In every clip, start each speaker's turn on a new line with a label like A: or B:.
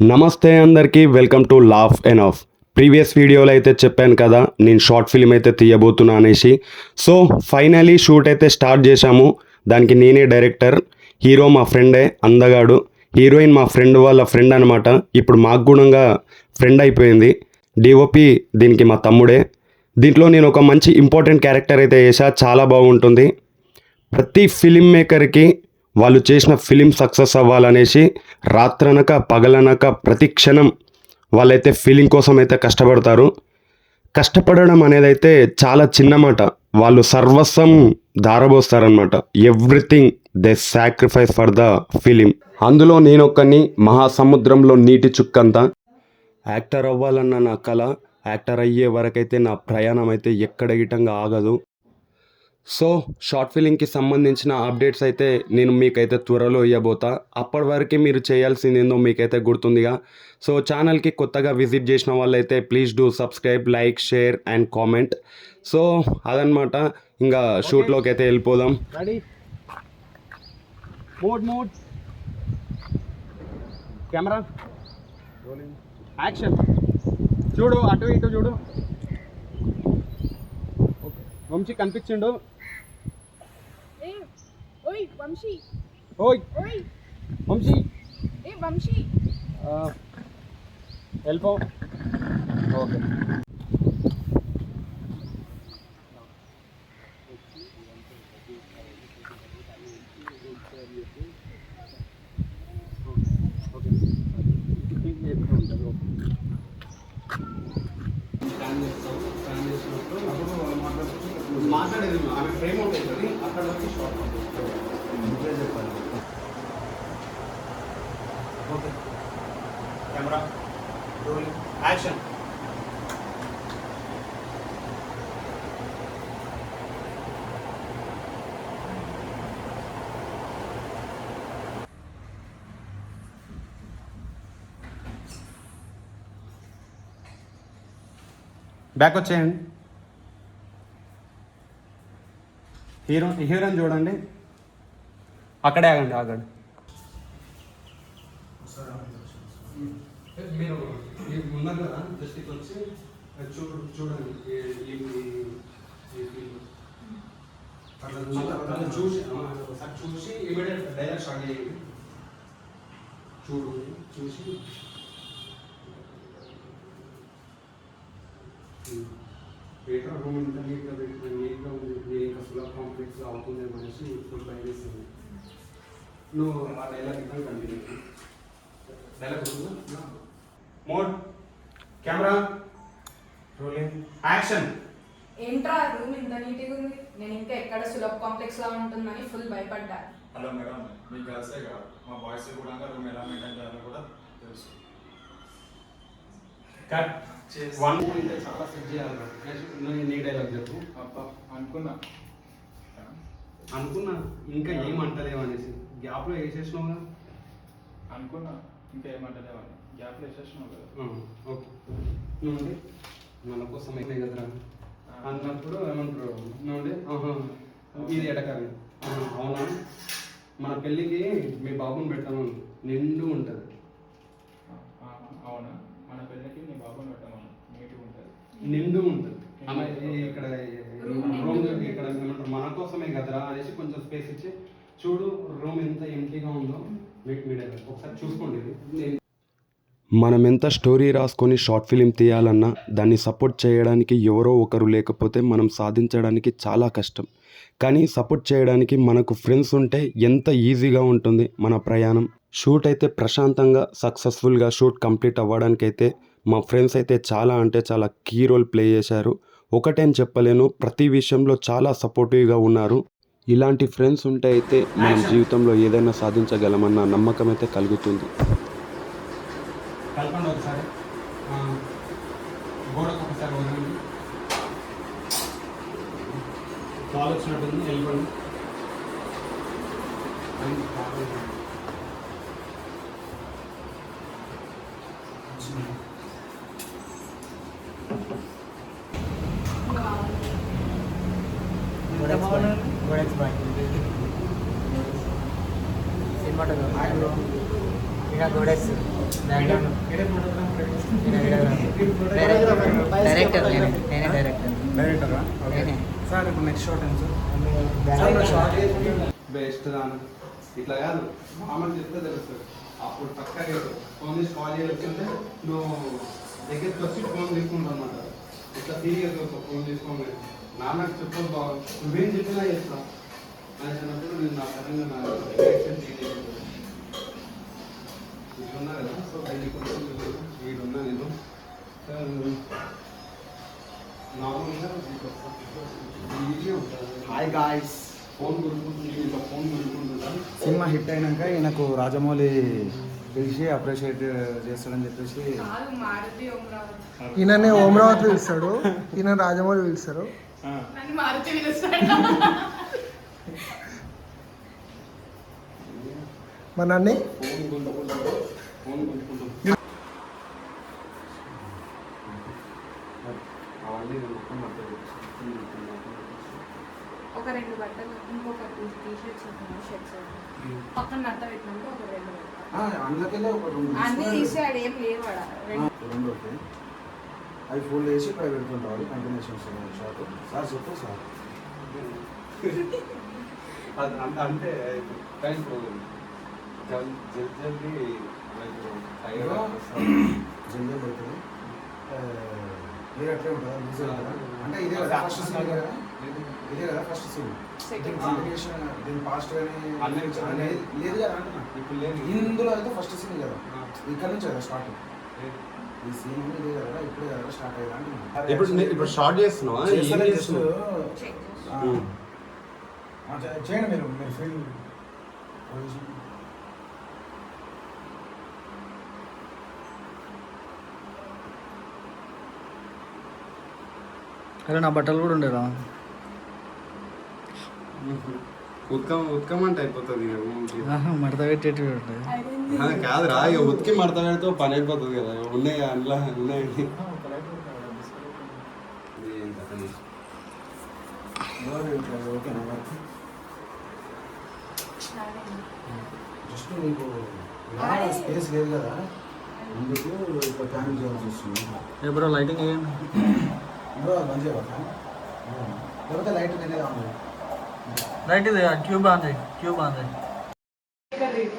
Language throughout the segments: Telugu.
A: నమస్తే అందరికీ welcome to laugh and of. Previous వీడియోలో అయితే చెప్పాను కదా నేను షార్ట్ ఫిల్మ్ అయితే తీయబోతున్నా అనేసి. సో ఫైనలీ షూట్ అయితే స్టార్ట్ చేశాము. దానికి నేనే డైరెక్టర్. హీరో మా ఫ్రెండే అందగాడు. హీరోయిన్ మా ఫ్రెండ్ వాళ్ళ ఫ్రెండ్ అనమాట. ఇప్పుడు మాకు గుణంగా ఫ్రెండ్ అయిపోయింది. డిఓపి దీనికి మా తమ్ముడే. దీంట్లో నేను ఒక మంచి ఇంపార్టెంట్ క్యారెక్టర్ అయితే చేశా. చాలా బాగుంటుంది. ప్రతి ఫిలిం మేకర్కి వాళ్ళు చేసిన ఫిలిం సక్సెస్ అవ్వాలనేసి రాత్రనక పగలనక ప్రతి క్షణం వాళ్ళైతే ఫిలిం కోసం అయితే కష్టపడతారు. కష్టపడడం అనేది అయితే చాలా చిన్న మాట. వాళ్ళు సర్వస్వం ధారబోస్తారనమాట. Everything they sacrifice for the film. అందులో నేనొక్కని మహాసముద్రంలో నీటి చుక్కంతా. యాక్టర్ అవ్వాలన్న నా కళ. యాక్టర్ అయ్యే వరకైతే నా ప్రయాణం అయితే ఎక్కడ గిటంగా ఆగదు. సో షార్ట్ ఫిలింకి సంబంధించిన అప్డేట్స్ అయితే నేను మీకైతే త్వరలో ఇవ్వబోతా. అప్పటి వరకు మీరు చేయాల్సింది ఏందో మీకైతే గుర్తుందిగా. సో ఛానల్కి కొత్తగా విజిట్ చేసిన వాళ్ళైతే please do subscribe, like, share and comment. So అదనమాట. ఇంకా షూట్లోకి అయితే వెళ్ళిపోదాం.
B: Ready, mode camera action. చూడు, అటు ఇటు చూడు. వంశీ కనిపించిండు.
C: ఓయ్ వంశీ,
B: ఓయ్
C: ఓయ్
B: వంశీ,
C: ఏ వంశీ.
B: వెళ్ళిపో. ఓకే, మాట్లాడేది ఆమె ఫ్రేమ్ ఉంటుంది. అక్కడ వచ్చి షార్ట్ చెప్పాలి. Okay, camera rolling action. Back వచ్చేయండి. హీరోయిన్ చూడండి. అక్కడే ఆగండి. మీరు ఉన్నారు కదా, జస్ట్ ఇటు వచ్చి చూడండి. అట్లా చూసి ఒకసారి చూసి ఇమీడియట్ డైలాగ్ స్టార్ట్ చేయండి. చూసి బెటర్ రూమ్ ఇంత నీట్గా పెట్టుకుని నీట్గా ఉంది. మీరు ఇంకా ఫుల్ కాంప్లెక్స్గా అవుతుంది అనేసి ఫుల్ ట్రై చేస్తుంది. నువ్వు ఆ డైలాగ్ ఇంకా continue. Dialogue mode camera rolling action.
C: ఏంట్రా రూమ్ ఇంత నీట్గా ఉంది? నేను ఇంకా ఎక్కడ సులభ్ కాంప్లెక్స్ లా ఉంటుందని ఫుల్ భయపడ్డా.
D: హలో మేడం, మీ గర్ల్సే కాదు మా బాయ్స్ కూడా రూమ్ ఎలా మెయింటైన్ చేయాలో కూడా తెలుసు.
B: కట్. వన్ అయితే చాలా సెట్ చేయాలి. నువ్వు నీ డైలాగ్ చెప్పు.
D: అబ్బా అనుకున్నా
B: ఇంకా ఏమంటలేవు అనేసి గ్యాప్లో వేసేసినావుగా.
D: అనుకున్నా ఇంకా ఏమంటలేవని గ్యాప్లో వేసేసినావు కదా.
B: ఓకే, నువ్వు మన కోసం అయితే కదరా అన్నప్పుడు ఏమంటారు నువ్వు ఇది ఎటకాలి. అవునా, మన పెళ్ళికి మీ బాబుని పెట్టాము, నిండు ఉంటుంది.
D: అవునా, మన పెళ్ళికి నీ బాబుని పెట్టమని నీట్గా ఉంటుంది,
B: నిండు ఉంటుంది. ఇక్కడ రూమ్ ఇక్కడ ఏమంటారు మన కోసమే కదరా అనేసి కొంచెం స్పేస్ ఇచ్చి చూడు రూమ్ ఎంత ఎంటీగా ఉందో. మీడియా ఒకసారి చూసుకోండి.
A: మనం ఎంత స్టోరీ రాసుకొని షార్ట్ ఫిలిం తీయాలన్నా దాన్ని సపోర్ట్ చేయడానికి ఎవరో ఒకరు లేకపోతే మనం సాధించడానికి చాలా కష్టం. కానీ సపోర్ట్ చేయడానికి మనకు ఫ్రెండ్స్ ఉంటే ఎంత ఈజీగా ఉంటుంది మన ప్రయాణం. షూట్ అయితే ప్రశాంతంగా సక్సెస్ఫుల్గా షూట్ కంప్లీట్ అవ్వడానికైతే మా ఫ్రెండ్స్ అయితే చాలా అంటే చాలా కీ రోల్ ప్లే చేశారు. ఒకటేం చెప్పలేను, ప్రతి విషయంలో చాలా సపోర్టివ్గా ఉన్నారు. ఇలాంటి ఫ్రెండ్స్ ఉంటే అయితే మనం జీవితంలో ఏదైనా సాధించగలమన్న నమ్మకం అయితే కలుగుతుంది.
B: కలపండి ఒకసారి, గోడకు ఒకసారి వదలండి. కాల్ వచ్చినట్టుంది, వెళ్ళిపోండి.
E: సినిమాటోగ్రఫీ ఇంకా గోడెక్స్ డైరెక్టర్ నేనే డైరెక్టర్.
B: డైరెక్టరా? ఓకే.
E: నేనే.
B: సార్ ఇప్పుడు నెక్స్ట్ షాట్ ఏంటి సార్?
E: సార్,
B: షాట్ బెస్ట్ దాని ఇట్లా కాదు మామూలు చెప్తే తెలుస్తుంది. అప్పుడు పక్కగా ఫోన్ తీసి కాల్ చేయాల్సింటే నువ్వు దగ్గరికి వచ్చి ఫోన్ తీసుకుంటావు అన్నమాట. ఇట్లా సీరియస్ ఫోన్ తీసుకోండి. నాన్నకు చెప్పదు బాగు నువ్వేం చెప్పినా చేస్తావు అని చెప్పినప్పుడు నేను నా పరంగా నా రియాక్షన్ ఇట్లున్నా కదా. సో వీడున్నా నేను నార్మల్గా ఈజీ ఉంటుంది.
F: హాయ్ గాయ్స్,
B: ఫోన్ కొనుక్కుంటుంది ఇంకా ఫోన్ కొనుక్కుంటుంటాను.
F: సినిమా హిట్ అయినాక ఈయనకు రాజమౌళి పిలిచి అప్రిషియేట్ చేస్తాడని చెప్పేసి
C: కాదు మారుతి అమరావతి.
G: ఈయననే ఓమరావతి పిలుస్తాడు, ఈయన రాజమౌళి పిలుస్తారు.
C: నన్ను మారుతి పిలుస్తాడు.
G: మా నన్ను
B: ఫోన్ కొనుక్కుంటాడు. ఫోన్ కొనుక్కుంటాం అవన్నీ నేను మొత్తం మాట్లాడు
C: ఒక 2 బట్టలు ఇంకొక 2 టీ-షర్ట్స్ షర్ట్స్ పక్కన నట్ట పెట్టినాక ఒక 2 బట్టలు
F: అందులోకెళ్ళి ఒక రెండు
C: అన్నీ తీసాడు. ఏం లేవు ఆడ.
F: రెండు ఓకే. అవి ఫోల్డ్ చేసి ఇక్కడ పెడుతుంటారు కంటిన్యూషన్ షాట్. సార్ చెప్పు సార్.
B: అంటే టైం ప్రోగ్రామ్ జల్దీ
F: జల్దీ పెడుతుంది. మీరు అట్లే ఉంటుందా బిజీ ఉంటుందా? అంటే ఇదే కదా ఫస్ట్ సీన్ కదా, ఇదే కదా ఫస్ట్ సీన్. దీని కంటిన్యూషన్ దీని పాస్ట్ కానీ లేదు కదా అంటున్నా.
B: ఇప్పుడు లేదు.
F: ఇందులో అయితే ఫస్ట్ సీన్ కదా, ఇక్కడ నుంచి కదా స్టార్ట్. ఈ సీన్ ఇదే కదా, ఇప్పుడే కదా స్టార్ట్ అయ్యేదా అంటున్నా.
A: ఇప్పుడు స్టార్ట్ చేస్తున్నావా?
F: చేస్తారా
A: ఏం
F: just,
A: చేస్తున్నావు?
F: చేయండి మీరు ఫీల్ పొజిషన్.
E: అరే నా బట్టలు కూడా ఉండేరా.
A: ఉత్కమంటే అయిపోతుంది ఇక ఊరికి.
E: మడత పెట్టేటి ఉంటాయి.
A: కాదురా, ఇక ఉతికి మడత పెడితే పని అయిపోతుంది కదా. ఉన్నాయి అందులో ఉన్నాయి.
F: ఓకేనా జస్ట్ మీకు స్పేస్ లేదు కదా, అందుకు ఇక్కడ ప్లాన్ చేయాల్సి వస్తుంది.
E: ఎప్పుడో లైటింగ్ వేయండి.
F: ఇందులో అది బంద్ చేయవా ఫ్యాన్? లేకపోతే లైట్ నేనే కావాలి.
E: లైట్ ఇది ట్యూబ్ ఆన్ చేయి, ట్యూబ్ ఆన్ చేయి.
C: రికార్డింగ్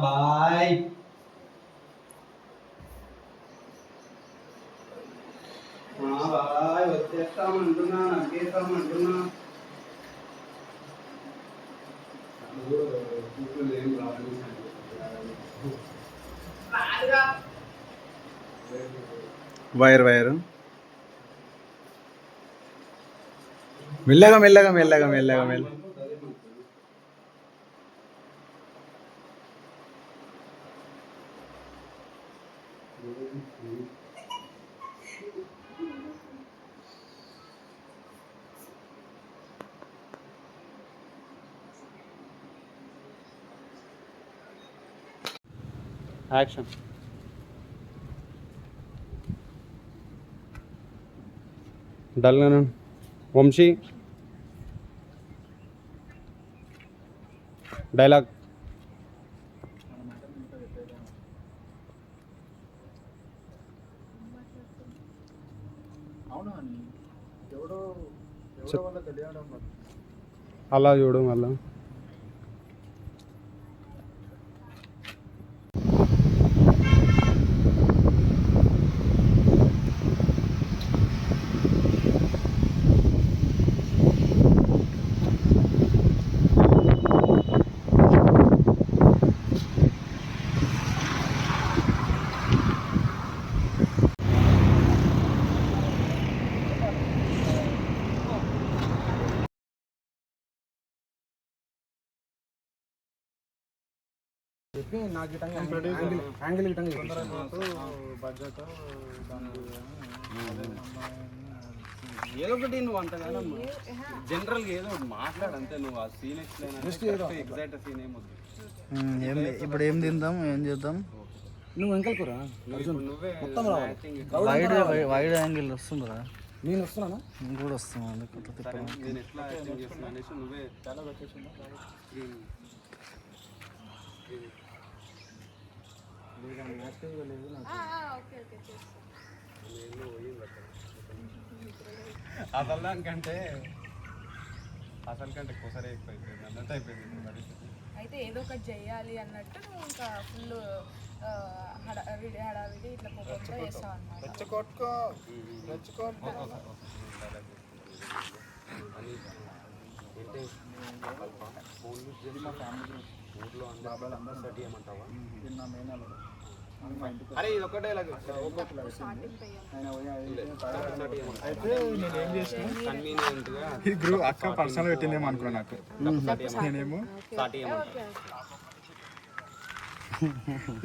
B: బాయ్ బాయ్ వచ్చేస్తామంటున్నా నగ్గేస్తామంటున్నా. ఏం ప్రాబ్లమ్
F: వైర్ మెల్లగా మెల్లగా మెల్లగా మెల్లగా మెల్ల.
A: యాక్షన్. డల్గా వంశీ డైలాగ్. అలా చూడు మళ్ళా.
F: చెప్పి నాకు యాంగిల్ గిట్టంగా
A: ఏదో ఒకటి నువ్వు అంతగానో జనరల్గా ఏదో ఒకటి మాట్లాడు అంతే. నువ్వు ఆ సీన్ ఎక్స్ప్లెయిన్ ఎగ్జాక్ట్ సీన్ ఏమొద్దు.
E: ఇప్పుడు ఏం తిందాం, ఏం చేద్దాం?
F: నువ్వు వెంకల్కురా
A: నువ్వే
F: మొత్తం రావాలి.
E: వైడ్ యాంగిల్ వస్తుందిరా.
F: నేను వస్తున్నానా?
E: నేను కూడా వస్తున్నాను కొత్త
B: సరే నేను ఎట్లా యాక్టింగ్ చేస్తున్నా అనేసి నువ్వే
D: చాలా లొకేషన్
B: స్క్రీన్
F: లేదండి యాక్టివ్గా లేదు నాకు.
C: ఓకే ఓకే చేస్తాను.
B: నేను పోయింది అసలు దానికంటే అసలు కంటే కొసరే ఎక్కువ అయిపోయింది అన్నట్టు అయిపోయింది ఇప్పుడు పరిస్థితి.
C: అయితే ఏదో ఒకటి చెయ్యాలి అన్నట్టు నువ్వు ఇంకా ఫుల్ హడావిడి హడావిడి ఇట్లా కోపంతో చేస్తావు అన్నమాట.
B: ఫోన్ యూజ్ చేసి మా ఫ్యామిలీ ఊర్లో బాబాలు అందరూ సెట్ చేయమంటావా?
D: నా మేనలు
B: అరే ఇది ఒకటే
C: స్టార్టింగ్ పెయ్యాలి.
D: అయితే నేను ఏం చేసిన
B: కన్వీనియంట్గా
D: ఈ గ్రూప్ అక్క పర్సనల్ పెట్టిందేమో అనుకున్నా నాకు నేనేమో
B: స్టార్ట్ చేయమంటావా?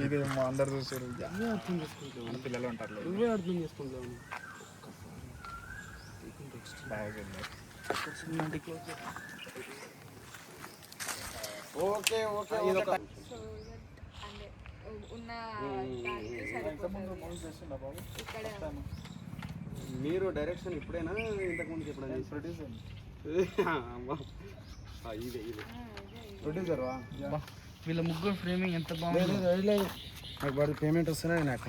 D: ఇదేమో అందరు చూసారు మన పిల్లలు ఉంటారు
B: నువ్వే అర్థం చేసుకుంటావు. ఓకే ఓకే
C: సో అంటే ఉన్న దానికి సరిపోతుంది. ఇక్కడే
B: మీరు డైరెక్షన్ ఇప్పుడైనా ఇంతకుముందుకు ఎప్పుడైనా
D: ప్రొడ్యూసర్
B: ఇదే ఇదే
F: ప్రొడ్యూసర్
E: వీళ్ళ ముగ్గురు ఫ్రేమింగ్ ఎంత బాగుంది.
F: నాకు వాడు పేమెంట్ వస్తేనే నాకు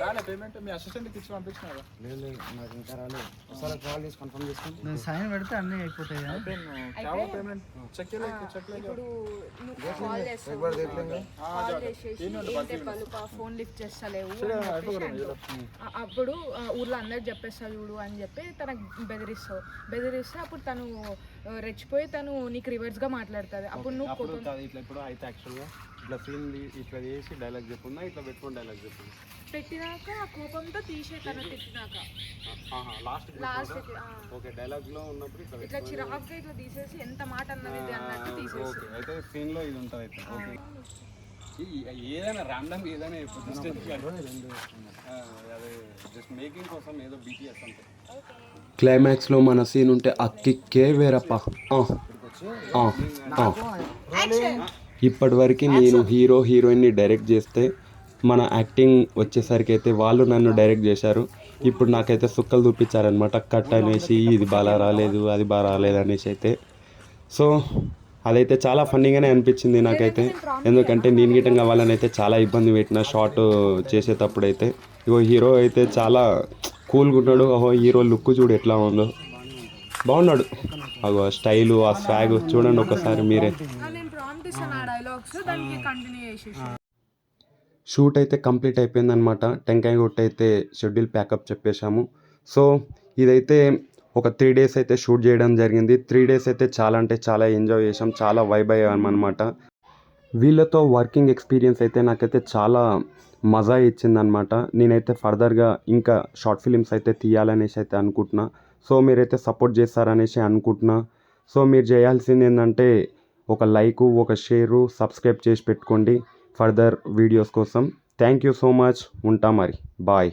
D: రాలే పేమెంట్ మీ అసిస్టెంట్కి ఇచ్చి పంపించినారా?
F: లేదు నాకు ఇంకా రాలేదు. ఒకసారి కాల్ చేసి కన్ఫర్మ్ చేసుకోండి.
E: నేను సైన్ పెడితే అన్నీ అయిపోతాయి కదా.
D: क्या पेमेंट చెక్
C: ఇప్పుడు నువ్వు కాల్ చేస్తావు,
F: एक बार देख लेंगे.
C: కాల్ చేసేసి ఏంటే పలుక ఫోన్ లిఫ్ట్ చేస్తలేవు అని చెప్పేసి అంటావు. అప్పుడు ఊర్లో అందరికి చెప్పేస్తావు చూడు అని చెప్పి తనకు బెదిరిస్తే అప్పుడు తను రెచ్చిపోయి తను నీకు రివర్స్గా మాట్లాడుతుంది. అప్పుడు నువ్వు
B: అప్పుడు
C: కోపం
B: కాదు ఇట్లా ఇప్పుడు అయితే యాక్చువల్గా ఇట్లా సీన్ ఇట్లా చేసి డైలాగ్ చెప్పుందా ఇట్లా పెట్టుకుని డైలాగ్ చెప్పుందా
C: పెట్టినాక ఆ కోపంతో తీసే తను తిట్టినాక
B: లాస్ట్ ఓకే డైలాగ్లో ఉన్నప్పుడు ఇట్లా
C: ఇట్లా చిరాకుగా ఇట్లా తీసేసి ఎంత మాట అన్నది ఇది అన్నట్టు తీసేసి
B: ఓకే అయితే సీన్లో ఇది ఉంటుంది అయితే ఓకే ఏదైనా ర్యాండమ్ ఏదైనా అదే జస్ట్ మేకింగ్ కోసం ఏదో బీటీఎస్ అంతే.
A: క్లైమాక్స్లో మన సీన్ ఉంటే ఆ కిక్కే వేరప్ప. ఇప్పటివరకు నేను హీరో హీరోయిన్ని డైరెక్ట్ చేస్తే మన యాక్టింగ్ వచ్చేసరికి అయితే వాళ్ళు నన్ను డైరెక్ట్ చేశారు. ఇప్పుడు నాకైతే సుక్కలు చూపించారనమాట, కట్ అనేసి ఇది బాగా రాలేదు అది బాగా రాలేదు అనేసి అయితే. సో అదైతే చాలా ఫన్నీగానే అనిపించింది నాకైతే, ఎందుకంటే నేను గిట్టంగా వాళ్ళని అయితే చాలా ఇబ్బంది పెట్టిన షార్ట్ చేసేటప్పుడు అయితే. ఇగో హీరో అయితే చాలా కూల్గా ఉన్నాడు. ఓహో హీరో లుక్ చూడు ఎట్లా ఉందో, బాగున్నాడు. అగో స్టైలు ఆ స్వాగ్ చూడండి ఒకసారి మీరే.
C: నేను ప్రాంప్ట్ ఇస్తాను ఆ డైలాగ్స్ దానికి కంటిన్యూ చేసేసి.
A: షూట్ అయితే కంప్లీట్ అయిపోయిందనమాట. టెంకాయ కొట్టి అయితే షెడ్యూల్ ప్యాకప్ చెప్పేశాము. సో ఇదైతే ఒక 3 days అయితే షూట్ చేయడం జరిగింది. 3 days అయితే చాలా అంటే చాలా ఎంజాయ్ చేసాం, చాలా వైబ్ అయ్యామన్నమాట. వీళ్ళతో వర్కింగ్ ఎక్స్పీరియన్స్ అయితే నాకైతే చాలా మజా ఇచ్చిందనమాట. నేనైతే ఫర్దర్గా ఇంకా షార్ట్ ఫిలిమ్స్ అయితే తీయాలనేసి అయితే అనుకుంటున్నా. సో మీరైతే సపోర్ట్ చేస్తారనేసి అనుకుంటున్నా. సో మీరు చేయాల్సింది ఏంటంటే ఒక లైకు, ఒక షేరు, సబ్స్క్రైబ్ చేసి పెట్టుకోండి ఫర్దర్ వీడియోస్ కోసం. Thank you so much. ఉంటా మరి, బాయ్.